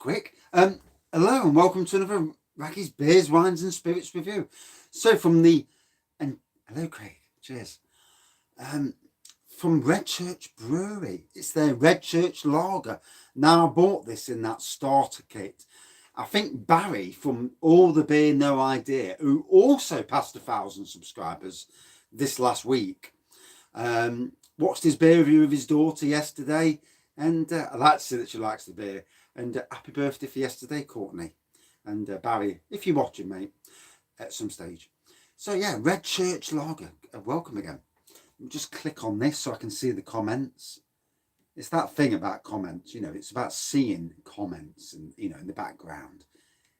quick. Hello and welcome to another Raggy's Beers, Wines and Spirits review. So hello Craig, cheers. From Redchurch Brewery, it's their Redchurch Lager. Now I bought this in that starter kit. I think Barry from All the Beer No Idea, who also passed 1,000 subscribers this last week, watched his beer review of his daughter yesterday, and I like to see that she likes the beer. And happy birthday for yesterday, Courtney. And Barry, if you're watching, mate, at some stage. So yeah, Redchurch Lager, welcome again. Just click on this so I can see the comments. It's that thing about comments, you know, it's about seeing comments and, you know, in the background.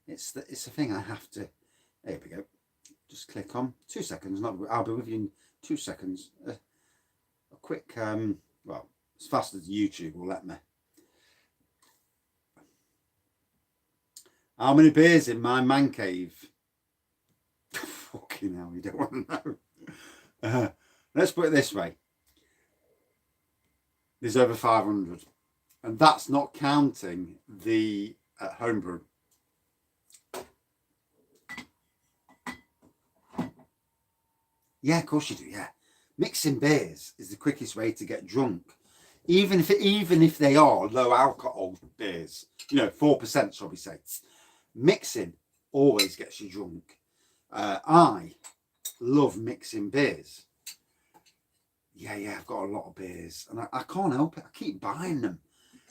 It's a thing I have to, there we go. Just click on, 2 seconds, I'll be with you in 2 seconds. A quick, well, as fast as YouTube will let me. How many beers in my man cave? Fucking hell, you don't want to know. Let's put it this way. There's over 500. And that's not counting the homebrew. Yeah, of course you do, yeah. Mixing beers is the quickest way to get drunk. Even if they are low alcohol beers. You know, 4% shall we say. Mixing always gets you drunk. I love mixing beers. Yeah, I've got a lot of beers and I can't help it. I keep buying them.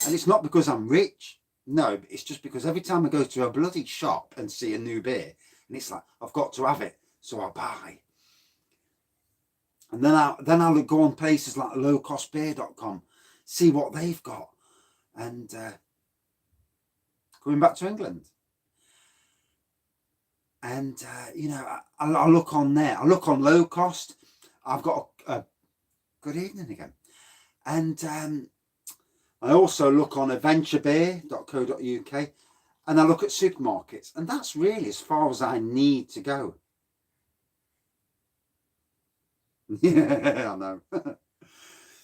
And it's not because I'm rich. No, it's just because every time I go to a bloody shop and see a new beer, and it's like, I've got to have it, so I buy. And then I'll go on places like lowcostbeer.com, see what they've got. And going back to England. And, you know, I look on there. I look on low cost. I've got a good evening again. And I also look on adventurebeer.co.uk. And I look at supermarkets. And that's really as far as I need to go. Yeah, I know.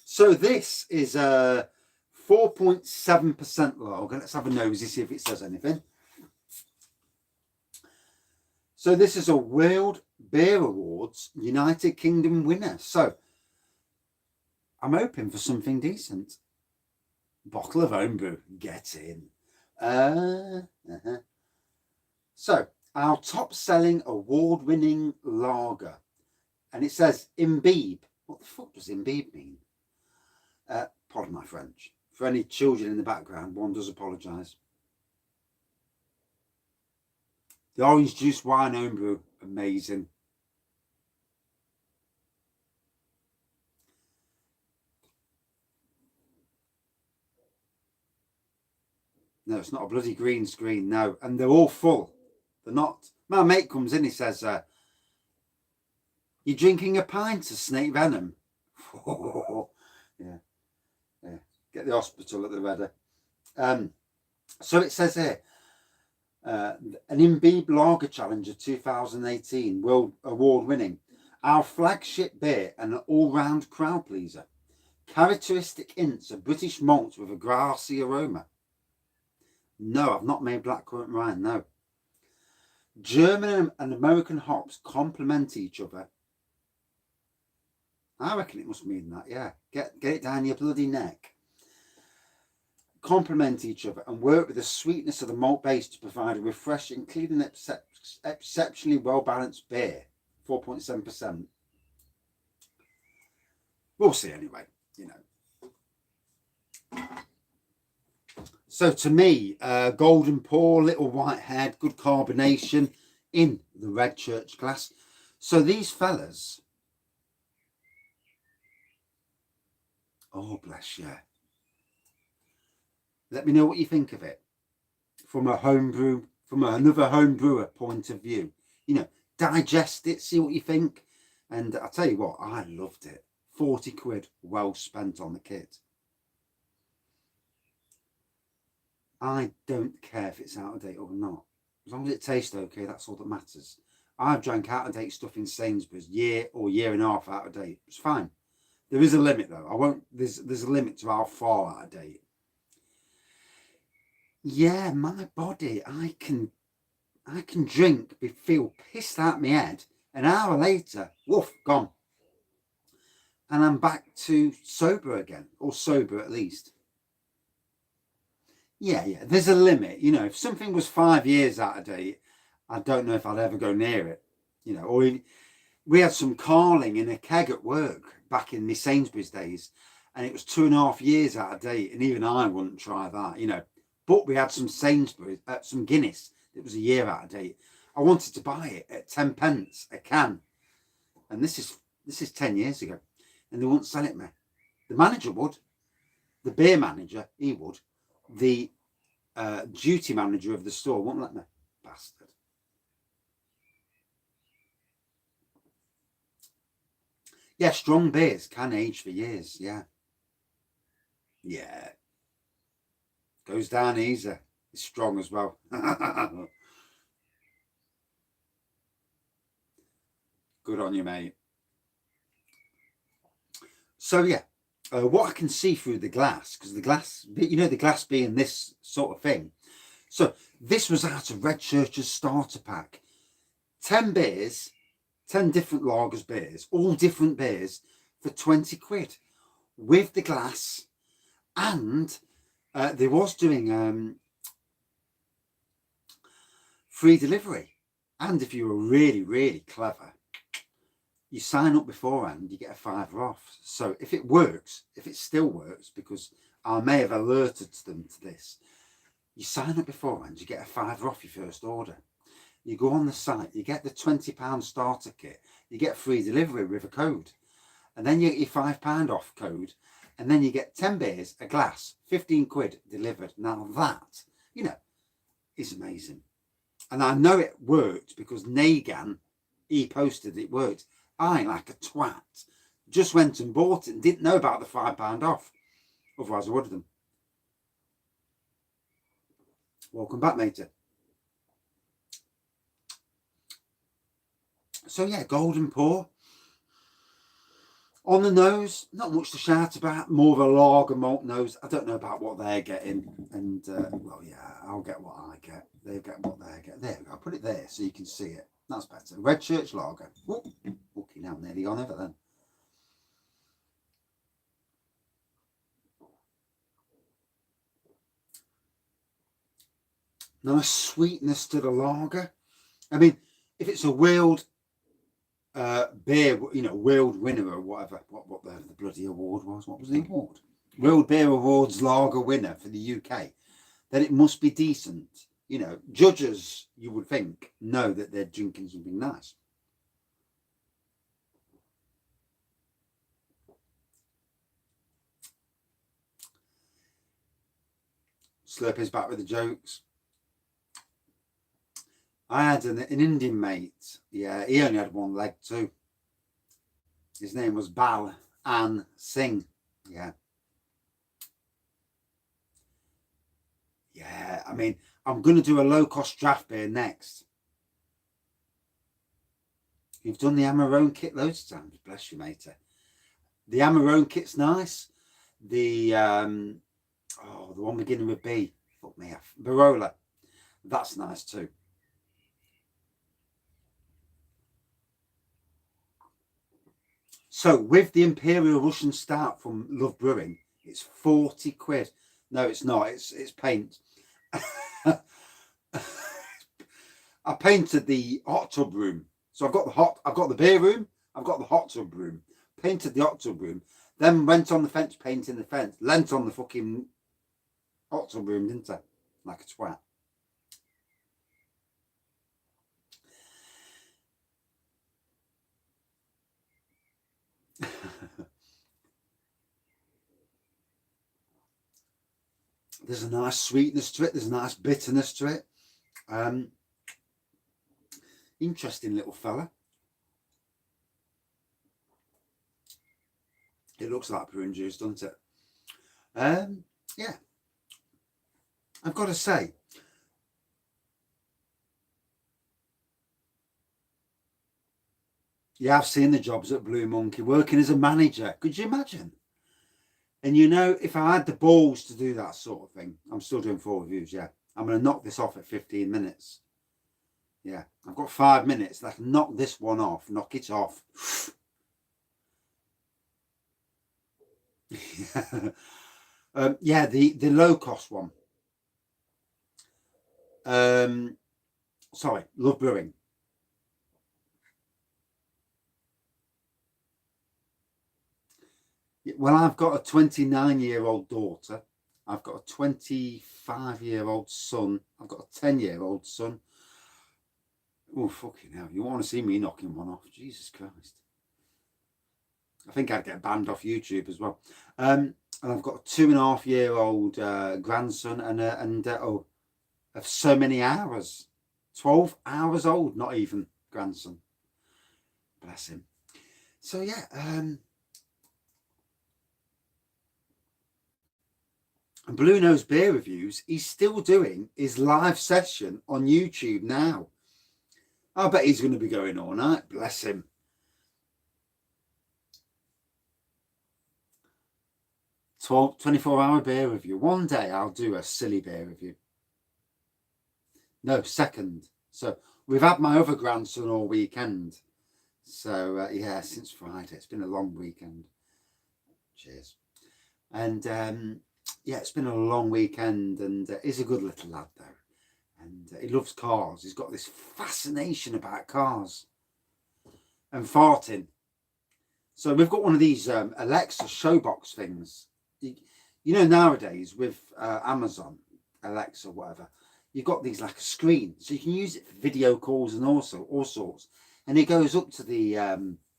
So this is a 4.7% lager. Let's have a nosy, see if it says anything. So this is a World Beer Awards United Kingdom winner. So I'm hoping for something decent. Bottle of homebrew, get in. So our top-selling award-winning lager, and it says imbibe. What the fuck does imbibe mean? Pardon my French. For any children in the background, one does apologise. The orange juice wine homebrew, amazing. No, it's not a bloody green screen, no. And they're all full. They're not. My mate comes in, he says, you're drinking a pint of snake venom. Yeah. Get the hospital at the ready. So it says here, an Imbibe Lager Challenger 2018 World Award winning. Our flagship beer and an all-round crowd pleaser. Characteristic hints of British malt with a grassy aroma. No, I've not made blackcurrant wine, no. German and American hops complement each other. I reckon it must mean that, yeah. Get it down your bloody neck. Complement each other and work with the sweetness of the malt base to provide a refreshing, clean and exceptionally well-balanced beer. 4.7%. We'll see anyway, you know. So to me, golden pour, little white head, good carbonation in the Redchurch glass. So these fellas, oh bless you. Let me know what you think of it from another home brewer point of view. You know, digest it, see what you think. And I'll tell you what, I loved it. 40 quid well spent on the kit. I don't care if it's out of date or not. As long as it tastes okay, that's all that matters. I've drank out of date stuff in Sainsbury's year or year and a half out of date. It's fine. There is a limit though. There's a limit to how far out of date. yeah, my body, I can drink, feel pissed out my head. An hour later, woof, gone. And I'm back to sober again, or sober at least. Yeah, there's a limit. You know, if something was 5 years out of date, I don't know if I'd ever go near it. You know, or we had some carling in a keg at work back in my Sainsbury's days, and it was 2.5 years out of date, and even I wouldn't try that, you know. But we had some Sainsbury's, some Guinness that was a year out of date. I wanted to buy it at 10 pence a can, and this is 10 years ago, and they wouldn't sell it me. The manager would, the beer manager, he would. The duty manager of the store wouldn't let me. Bastard. Yeah, strong beers can age for years. Yeah. Yeah. Goes down easy. It's strong as well. Good on you, mate. So, yeah, what I can see through the glass, because the glass, you know, the glass being this sort of thing. So, this was out of Redchurch's starter pack. 10 beers, 10 different lagers beers, all different beers for 20 quid with the glass. And they was doing free delivery. And if you were really, really clever, you sign up beforehand, you get a £5 off. So if it works, if it still works, because I may have alerted them to this, you sign up beforehand, you get a £5 off your first order. You go on the site, you get the £20 starter kit, you get free delivery with a code, and then you get your £5 off code, and then you get 10 beers, a glass, 15 quid delivered. Now that, you know, is amazing. And I know it worked because Nagan, he posted it worked. I, like a twat, just went and bought it and didn't know about the £5 off. Otherwise I would have done. Welcome back, matey. So yeah, golden pour. On the nose, not much to shout about. More of a lager malt nose. I don't know about what they're getting. And, well, yeah, I'll get what I get. They get what they get. There we go. I'll put it there so you can see it. That's better. Redchurch lager. Okay, now I'm nearly gone over then. Nice sweetness to the lager. I mean, if it's a World beer, you know, World winner or whatever, what the bloody award was. What was the award? World Beer Awards lager winner for the UK. Then it must be decent. You know, judges, you would think, know that they're drinking something nice. Slurpy's back with the jokes. I had an Indian mate. Yeah, he only had one leg too. His name was Bal An Singh. Yeah. Yeah, I mean, I'm going to do a low-cost draft beer next. You've done the Amarone kit loads of times. Bless you, matey. The Amarone kit's nice. The the one beginning with B. Fuck me off. Barola. That's nice too. So with the Imperial Russian Stout from Love Brewing, it's 40 quid. No, it's not. It's paint. I painted the hot tub room. So I've got the beer room, I've got the hot tub room, painted the hot tub room, then went on the fence painting the fence, lent on the fucking hot tub room, didn't I? Like a twat. There's a nice sweetness to it, there's a nice bitterness to it. Interesting little fella. It looks like prune juice, doesn't it? Yeah. I've got to say, yeah, I've seen the jobs at Blue Monkey, working as a manager. Could you imagine? And you know, if I had the balls to do that sort of thing, I'm still doing 4 reviews, yeah. I'm going to knock this off at 15 minutes. Yeah, I've got 5 minutes. I can knock this one off, knock it off. Yeah, the low cost one. Sorry, Love Brewing. Well, I've got a 29-year-old daughter. I've got a 25-year-old son. I've got a 10-year-old son. Oh, fucking hell. You want to see me knocking one off? Jesus Christ. I think I'd get banned off YouTube as well. And I've got a 2.5-year-old grandson and of so many hours. 12 hours old, not even grandson. Bless him. So, yeah. And Blue Nose Beer Reviews, he's still doing his live session on YouTube now. I bet he's going to be going all night. Bless him. 24-hour beer review. One day I'll do a silly beer review. No, second. So we've had my other grandson all weekend. So yeah, since Friday. It's been a long weekend. Cheers. And yeah, it's been a long weekend, and he's a good little lad though. And he loves cars. He's got this fascination about cars and farting. So we've got one of these Alexa showbox things. You know, nowadays with Amazon, Alexa, whatever, you've got these like a screen. So you can use it for video calls and also all sorts. And he goes up to the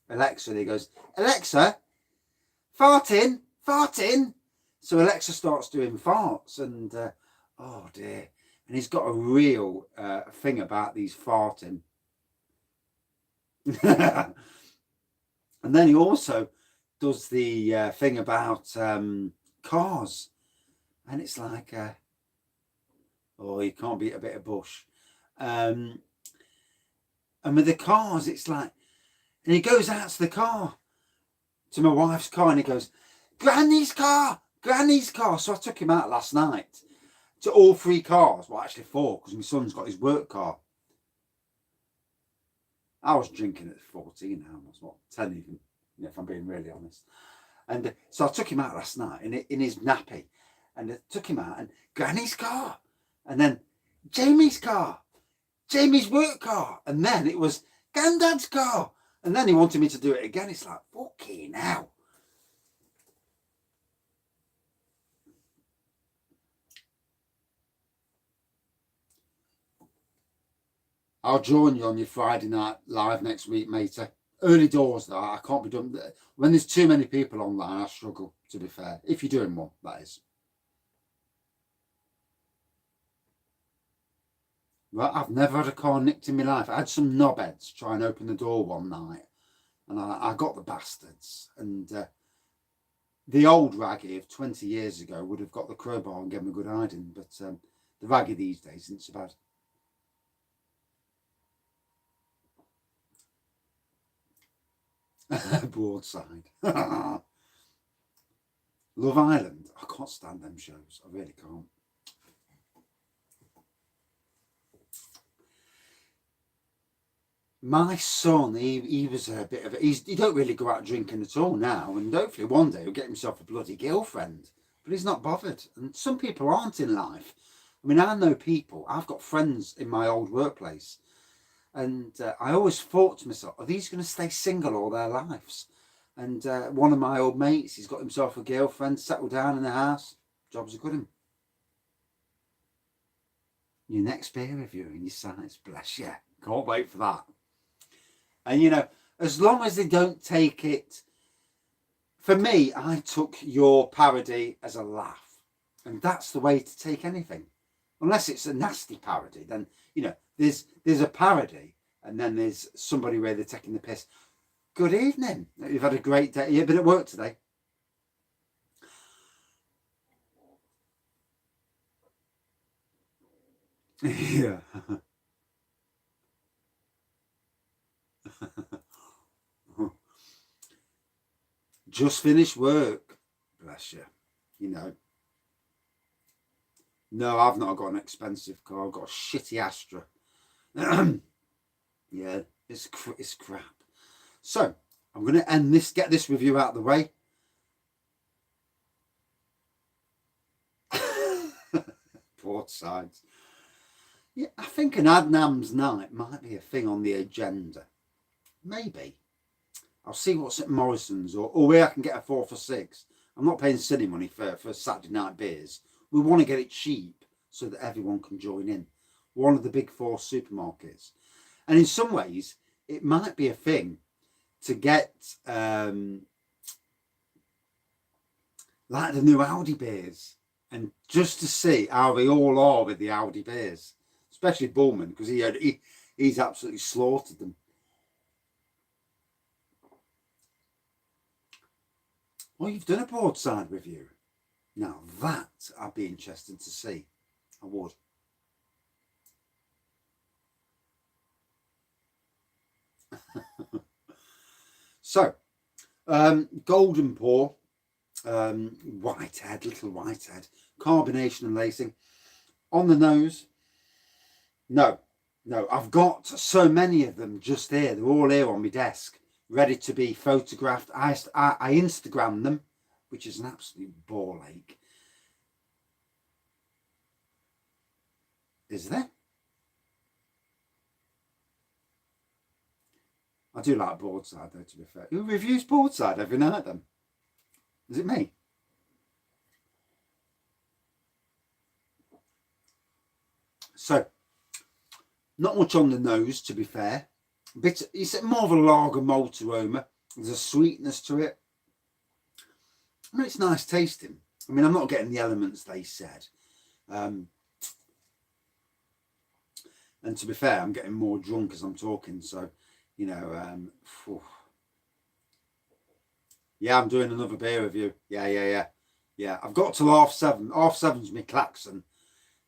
Alexa and he goes, Alexa, farting, farting. So Alexa starts doing farts and, oh dear. And he's got a real thing about these farting. And then he also does the thing about cars. And it's like, oh, you can't beat a bit of bush. And with the cars, it's like, and he goes out to the car, to my wife's car, and he goes, Granny's car, Granny's car. So I took him out last night to all 3 cars. Well, actually 4, because my son's got his work car. I was drinking at 14 now. I was, what, 10 even, if I'm being really honest. And so I took him out last night in his nappy. And I took him out and Granny's car. And then Jamie's car. Jamie's work car. And then it was Granddad's car. And then he wanted me to do it again. It's like, fucking hell. I'll join you on your Friday night live next week, matey. Early doors, though. I can't be done. When there's too many people online, I struggle, to be fair. If you're doing one, that is. Well, I've never had a car nicked in my life. I had some knobheads try and open the door one night. And I got the bastards. And the old raggy of 20 years ago would have got the crowbar and given me a good hiding. But the raggy these days isn't so bad. Broadside. Love Island. I can't stand them shows. I really can't. My son, he was a bit of a, he don't really go out drinking at all now, and hopefully one day he'll get himself a bloody girlfriend. But he's not bothered. And some people aren't in life. I mean, I know people. I've got friends in my old workplace. And I always thought to myself, are these going to stay single all their lives? And one of my old mates, he's got himself a girlfriend, settled down in the house. Jobs are good him. Your next beer review in your sites, bless you. Can't wait for that. And, you know, as long as they don't take it... For me, I took your parody as a laugh. And that's the way to take anything. Unless it's a nasty parody, then, you know, there's a parody and then there's somebody where they're taking the piss. Good evening. You've had a great day. You've been at work today. Yeah. Just finished work. Bless you. You know. No, I've not got an expensive car. I've got a shitty Astra. Yeah, it's crap. So I'm going to end this, get this review out of the way. Port sides. Yeah, I think an Adnams night might be a thing on the agenda. Maybe. I'll see what's at Morrison's or where I can get a 4 for 6. I'm not paying silly money for Saturday night beers. We want to get it cheap so that everyone can join in. One of the big 4 supermarkets. And in some ways, it might be a thing to get like the new Audi beers, and just to see how they all are with the Audi beers, especially Bullman, because he's absolutely slaughtered them. Well, you've done a broadside review. Now that I'd be interested to see. I would. So, golden pour, whitehead, little whitehead, carbonation and lacing. On the nose, no, I've got so many of them just here. They're all here on my desk, ready to be photographed. I Instagram them, which is an absolute ball ache. Is there? I do like broadside though, to be fair. Who reviews broadside every night then? Is it me? So, not much on the nose, to be fair. It's more of a lager malt aroma. There's a sweetness to it. I mean, it's nice tasting. I mean, I'm not getting the elements they said. And to be fair, I'm getting more drunk as I'm talking. So, you know, yeah, I'm doing another beer review. Yeah. I've got till 7:30. 7:30's my klaxon,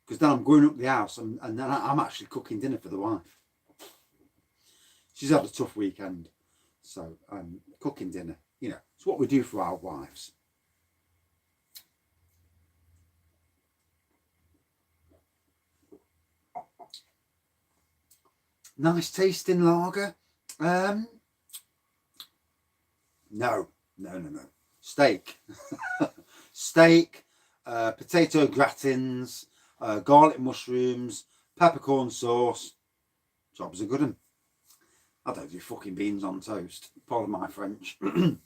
because then I'm going up the house and then I'm actually cooking dinner for the wife. She's had a tough weekend, so I'm cooking dinner. You know, it's what we do for our wives. Nice tasting lager. No. Steak. Steak, potato gratins, garlic mushrooms, peppercorn sauce. Job's a good one. I don't do fucking beans on toast. Pardon my French. It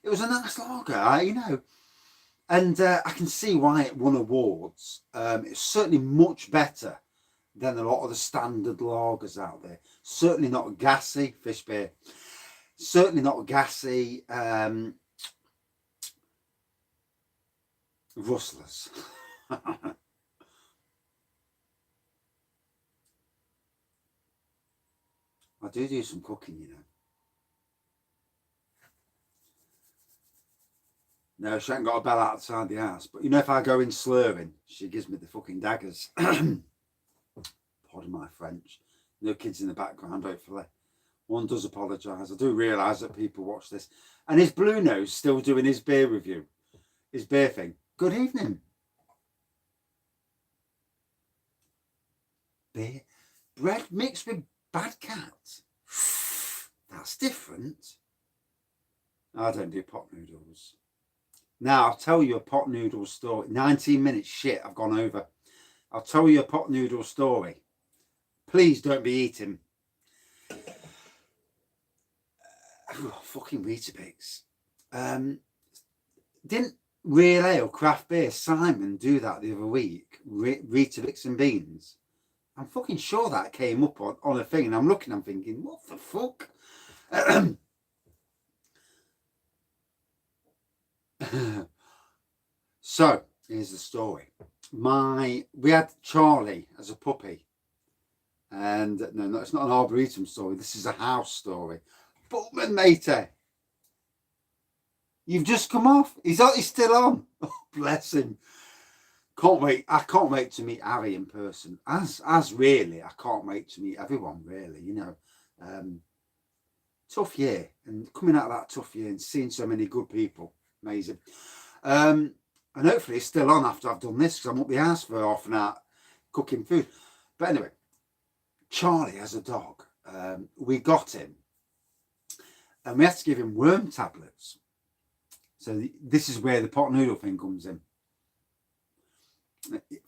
was a nice lager, you know. And I can see why it won awards. It's certainly much better than a lot of the standard lagers out there. Certainly not gassy, fish beer. Certainly not gassy, rustlers. I do some cooking, you know. No, she ain't got a bell outside the house. But you know, if I go in slurring, she gives me the fucking daggers. Pardon my French. No kids in the background, hopefully. One does apologise. I do realise that people watch this. And is Blue Nose still doing his beer review? His beer thing. Good evening. Beer. Bread mixed with bad cat. That's different. I don't do pot noodles. Now, I'll tell you a pot noodle story. 19 minutes, shit, I've gone over. I'll tell you a pot noodle story. Please don't be eating. Fucking Weetabix. Didn't Real Ale Craft Beer Simon do that the other week? Weetabix and beans. I'm fucking sure that came up on a thing, and I'm looking, I'm thinking, what the fuck? So here's the story. We had Charlie as a puppy, and no, it's not an Arboretum story. This is a house story. Bullman, matey, you've just come off. He's still on. Oh, bless him. Can't wait. I can't wait to meet Harry in person. As really, I can't wait to meet everyone. Really, you know, tough year, and coming out of that tough year and seeing so many good people. Amazing. And hopefully it's still on after I've done this, because I'm up the house for half an hour cooking food. But anyway, Charlie has a dog. We got him, and we had to give him worm tablets. So this is where the pot noodle thing comes in.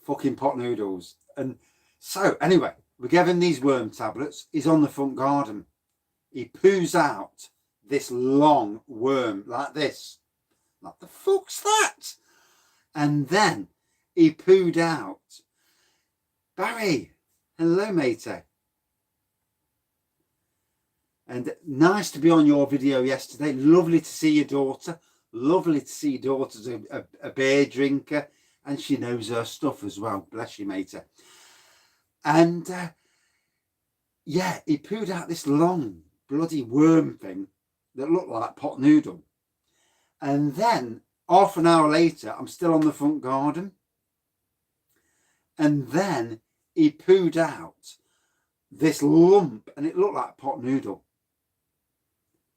Fucking pot noodles. And so anyway, we gave him these worm tablets. He's on the front garden. He poos out this long worm like this. Like, the fuck's that? And then he pooed out, Barry, hello matey. And nice to be on your video yesterday. Lovely to see your daughter. Lovely to see your daughter's a beer drinker, and she knows her stuff as well. Bless you, matey. And yeah, he pooed out this long bloody worm thing that looked like pot noodle. And then half an hour later, I'm still on the front garden. And then he pooed out this lump, and it looked like pot noodle.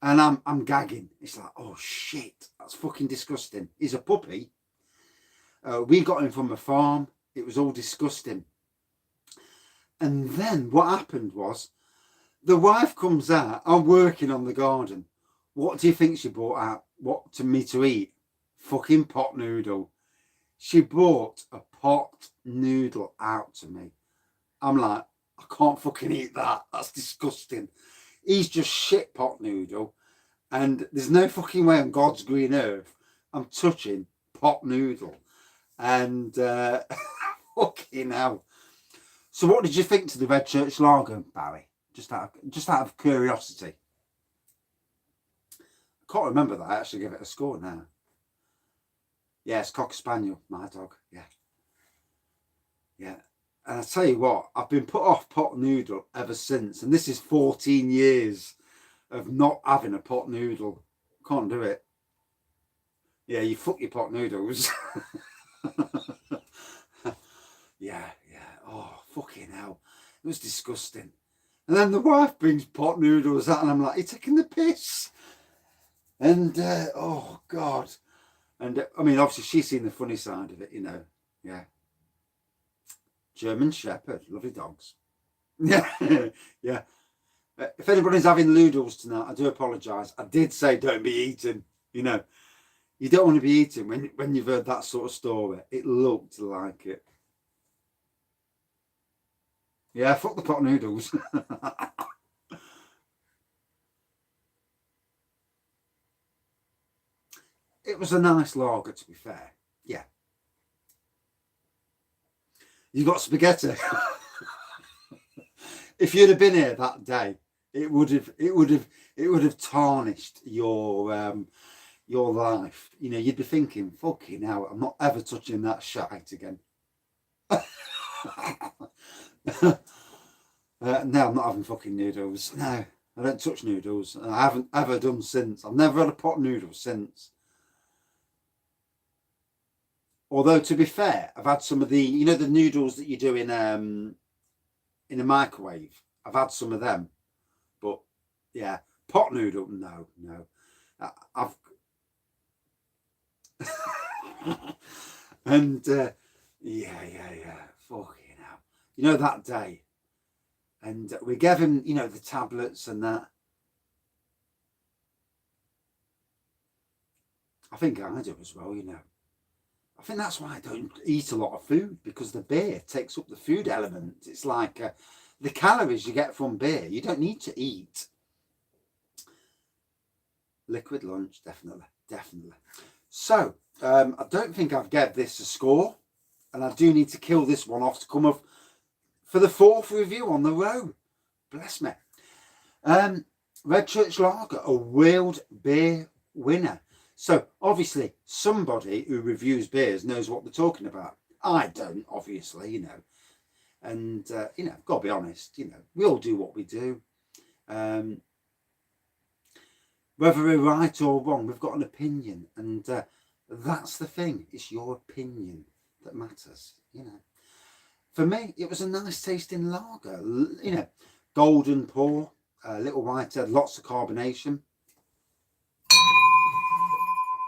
And I'm gagging. It's like, oh shit, that's fucking disgusting. He's a puppy. We got him from a farm. It was all disgusting. And then what happened was, the wife comes out. I'm working on the garden. What do you think she brought out? What to me to eat? Fucking pot noodle. She brought a pot noodle out to me. I'm like, I can't fucking eat that. That's disgusting. He's just shit pot noodle. And there's no fucking way on God's green earth I'm touching pot noodle. And fucking hell. So what did you think to the Redchurch Lager, Barry? Just out of curiosity. I can't remember that. I actually gave it a score now. Yeah, it's Cocker Spaniel, my dog. Yeah. Yeah. And I tell you what, I've been put off pot noodle ever since. And this is 14 years of not having a pot noodle. Can't do it. Yeah, you fuck your pot noodles. Yeah. Oh, fucking hell. It was disgusting. And then the wife brings pot noodles out, and I'm like, you're taking the piss. And, oh, God. And, I mean, obviously, she's seen the funny side of it, you know. Yeah. German Shepherd. Lovely dogs. Yeah. Yeah. If anybody's having noodles tonight, I do apologise. I did say don't be eating, you know. You don't want to be eating when you've heard that sort of story. It looked like it. Yeah, fuck the pot noodles. It was a nice lager, to be fair. Yeah. You got spaghetti. If you'd have been here that day, it would have tarnished your life. You know, you'd be thinking, fucking hell, I'm not ever touching that shite again. No, I'm not having fucking noodles. No, I don't touch noodles. And I haven't ever done since. I've never had a pot noodle since. Although, to be fair, I've had some of the, you know, the noodles that you do in a microwave. I've had some of them. But, yeah, pot noodle, no. I've... And, yeah. Fucking hell. You know, that day. And we gave him, you know, the tablets and that. I think I do as well, you know. I think that's why I don't eat a lot of food, because the beer takes up the food element. It's like the calories you get from beer, you don't need to eat. Liquid lunch, definitely. So, I don't think I've gave this a score, and I do need to kill this one off to come up for the 4th review on the row. Bless me. Redchurch Lager, a World Beer winner. So, obviously, somebody who reviews beers knows what they're talking about. I don't, obviously, you know. And, you know, got to be honest, you know, we all do what we do. Whether we're right or wrong, we've got an opinion. And that's the thing. It's your opinion that matters, you know. For me, it was a nice tasting lager. You know, golden pour, a little white head, lots of carbonation.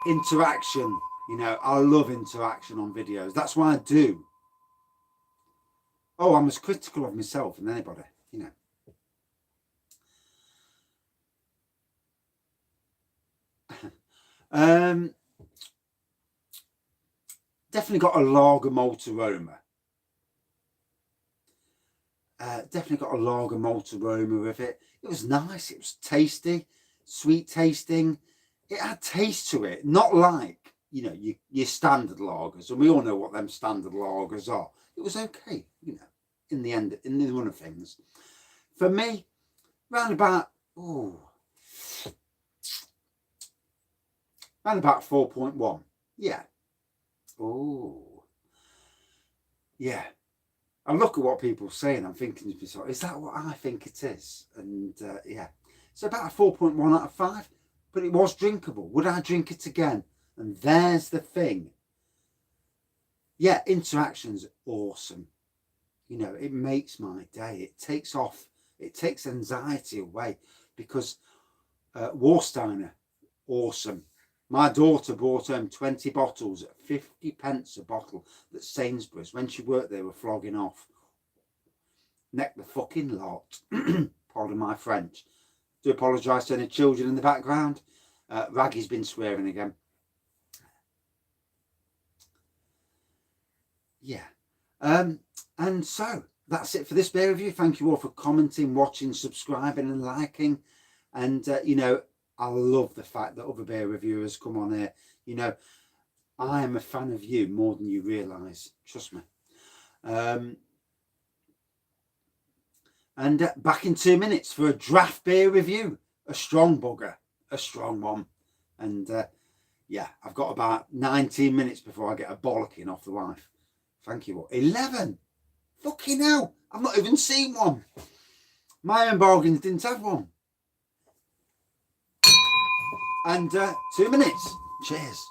interaction. You know, I love interaction on videos. That's why I do. Oh, I'm as critical of myself as anybody, you know. Definitely got a lager malt aroma. Definitely got a lager malt aroma with it. It was nice. It was tasty, sweet tasting. It had taste to it, not like, you know, your standard lagers. And we all know what them standard lagers are. It was okay, you know, in the end, in the run of things. For me, round about 4.1. Yeah. Oh, yeah. I look at what people say and I'm thinking to myself, is that what I think it is? And yeah, it's about a 4.1 out of 5, but it was drinkable. Would I drink it again? And there's the thing. Yeah, interaction's awesome. You know, it makes my day. It takes anxiety away, because Warsteiner, awesome. My daughter brought home 20 bottles at 50 pence a bottle that Sainsbury's, when she worked there, were flogging off. Neck the fucking lot. Pardon my French. Do apologise to any children in the background. Raggy's been swearing again. Yeah. And so that's it for this beer review. Thank you all for commenting, watching, subscribing and liking. And, you know, I love the fact that other beer reviewers come on here. You know, I am a fan of you more than you realise. Trust me. And back in 2 minutes for a draft beer review. A strong bugger. A strong one. And yeah, I've got about 19 minutes before I get a bollocking off the wife. Thank you all. 11. Fucking hell. I've not even seen one. My own bargains didn't have one. And 2 minutes. Cheers.